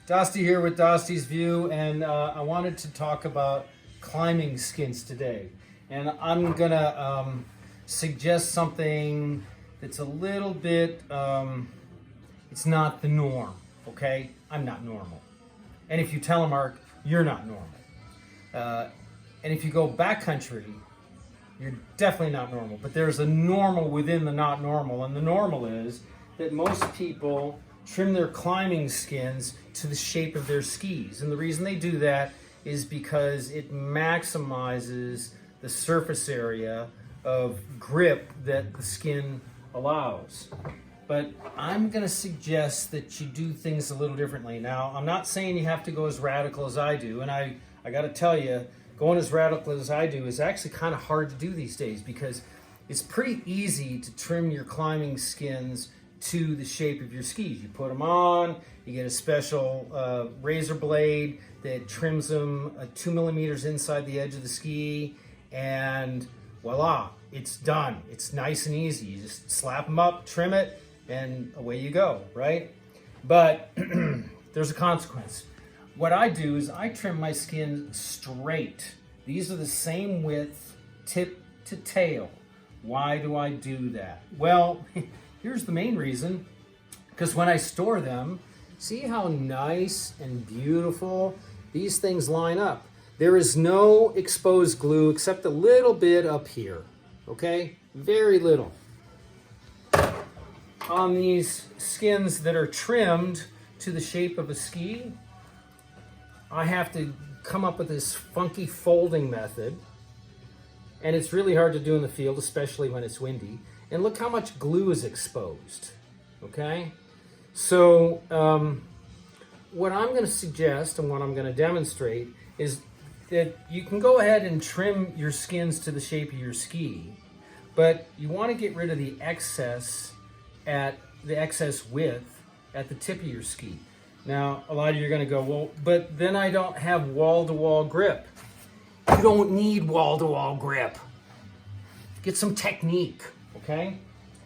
Dostie here with Dostie's View, and I wanted to talk about climbing skins today. And I'm gonna suggest something that's a little bit, it's not the norm, okay? I'm not normal. And if you Telemark, you're not normal. And if you go backcountry, you're definitely not normal. But there's a normal within the not normal, and the normal is that most people trim their climbing skins to the shape of their skis. And the reason they do that is because it maximizes the surface area of grip that the skin allows. But I'm gonna suggest that you do things a little differently. Now, I'm not saying you have to go as radical as I do, and I gotta tell you, going as radical as I do is actually kind of hard to do these days because it's pretty easy to trim your climbing skins to the shape of your skis. You put them on, you get a special razor blade that trims them 2 millimeters inside the edge of the ski, and voila, it's done. It's nice and easy. You just slap them up, trim it, and away you go, right? But there's a consequence. What I do is I trim my skin straight. These are the same width, tip to tail. Why do I do that? Well, here's the main reason, because when I store them, see how nice and beautiful these things line up. There is no exposed glue except a little bit up here, okay? Very little. On these skins that are trimmed to the shape of a ski, I have to come up with this funky folding method, and it's really hard to do in the field, especially when it's windy. And look how much glue is exposed, okay? So what I'm going to suggest and what I'm going to demonstrate is that you can go ahead and trim your skins to the shape of your ski, but you want to get rid of the excess width at the tip of your ski. Now, a lot of you are going to go, well, but then I don't have wall-to-wall grip. You don't need wall-to-wall grip. Get some technique. Okay?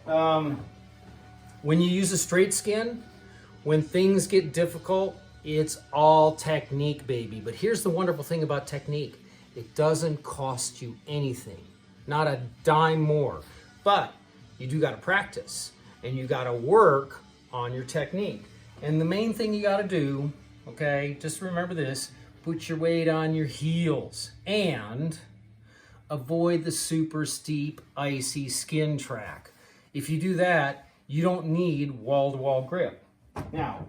When you use a straight skin, when things get difficult, it's all technique, baby. But here's the wonderful thing about technique. It doesn't cost you anything. Not a dime more. But you do got to practice, and you got to work on your technique. And the main thing you got to do, okay, just remember this, put your weight on your heels and avoid the super steep, icy skin track. If you do that, you don't need wall-to-wall grip. Now,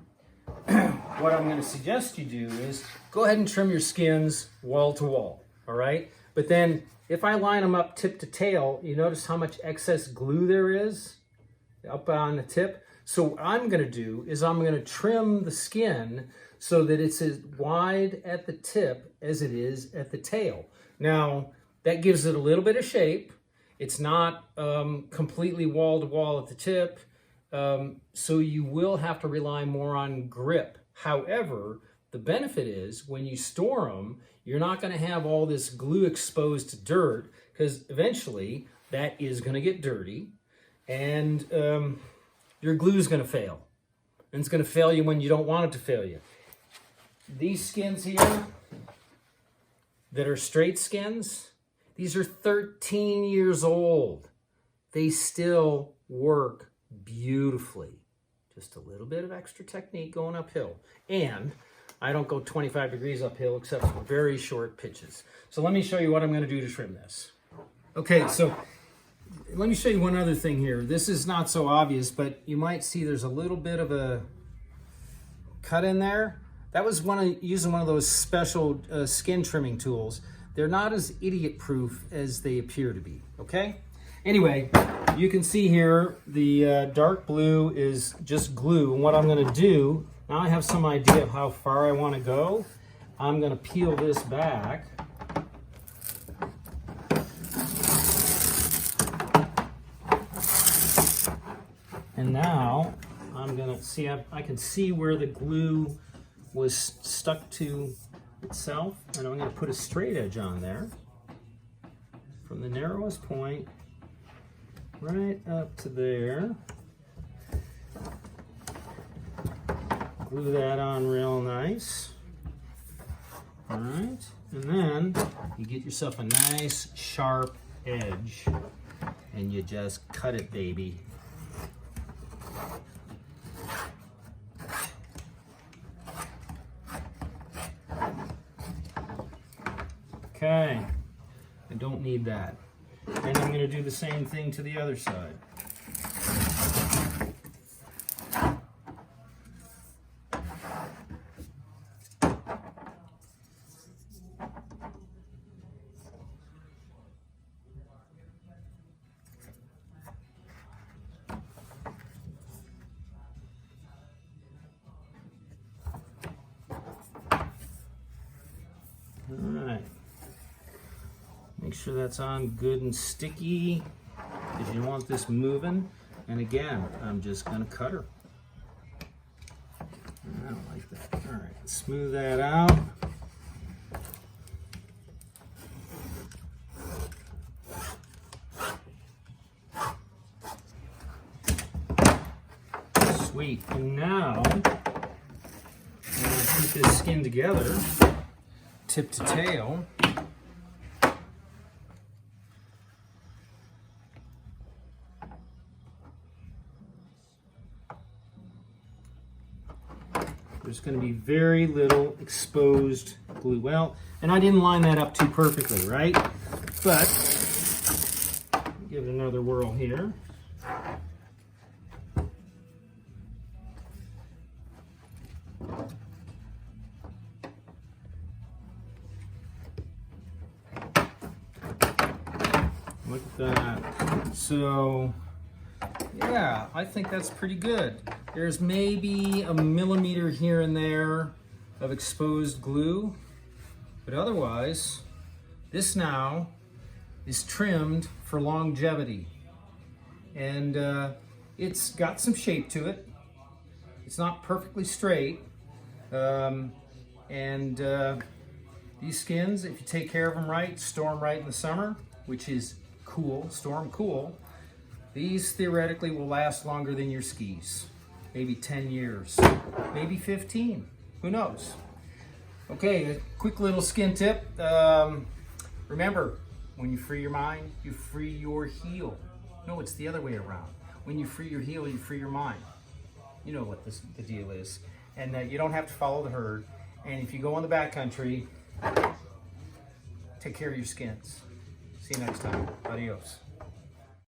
what I'm going to suggest you do is go ahead and trim your skins wall-to-wall, all right? But then if I line them up tip to tail, you notice how much excess glue there is up on the tip? So what I'm going to do is I'm going to trim the skin so that it's as wide at the tip as it is at the tail. Now, that gives it a little bit of shape. It's not completely wall-to-wall at the tip, so you will have to rely more on grip. However, the benefit is when you store them, you're not going to have all this glue exposed to dirt, because eventually that is going to get dirty, and your glue is going to fail. And it's going to fail you when you don't want it to fail you. These skins here that are straight skins, these are 13 years old. They still work beautifully. Just a little bit of extra technique going uphill. And I don't go 25 degrees uphill except for very short pitches. So let me show you what I'm going to do to trim this. Okay, so let me show you one other thing here. This is not so obvious, but you might see there's a little bit of a cut in there. That was using one of those special skin trimming tools. They're not as idiot-proof as they appear to be, okay? Anyway, you can see here the dark blue is just glue. And what I'm going to do, now I have some idea of how far I want to go. I'm going to peel this back. And now I'm going to see, I can see where the glue was stuck to itself, and I'm going to put a straight edge on there from the narrowest point right up to there. glue that on real nice. All right, and then you get yourself a nice sharp edge and you just cut it, baby. Okay, I don't need that. And I'm going to do the same thing to the other side. Alright, make sure that's on good and sticky because you want this moving. And again, I'm just going to cut her. I don't like that. Alright, smooth that out. Sweet. And now, I'm going to keep this skin together, tip to tail. There's going to be very little exposed glue. Well, and I didn't line that up too perfectly, right? But give it another whirl here. Look at that. So, yeah, I think that's pretty good. There's maybe a millimeter here and there of exposed glue, but otherwise, this now is trimmed for longevity. And it's got some shape to it. It's not perfectly straight. These skins, if you take care of them right, store them right in the summer, which is cool, store them cool, these theoretically will last longer than your skis. Maybe 10 years, maybe 15, who knows? Okay, a quick little skin tip. Remember, when you free your mind, you free your heel. No, it's the other way around. When you free your heel, you free your mind. You know what the deal is. And you don't have to follow the herd. And if you go on the backcountry, take care of your skins. See you next time. Adios.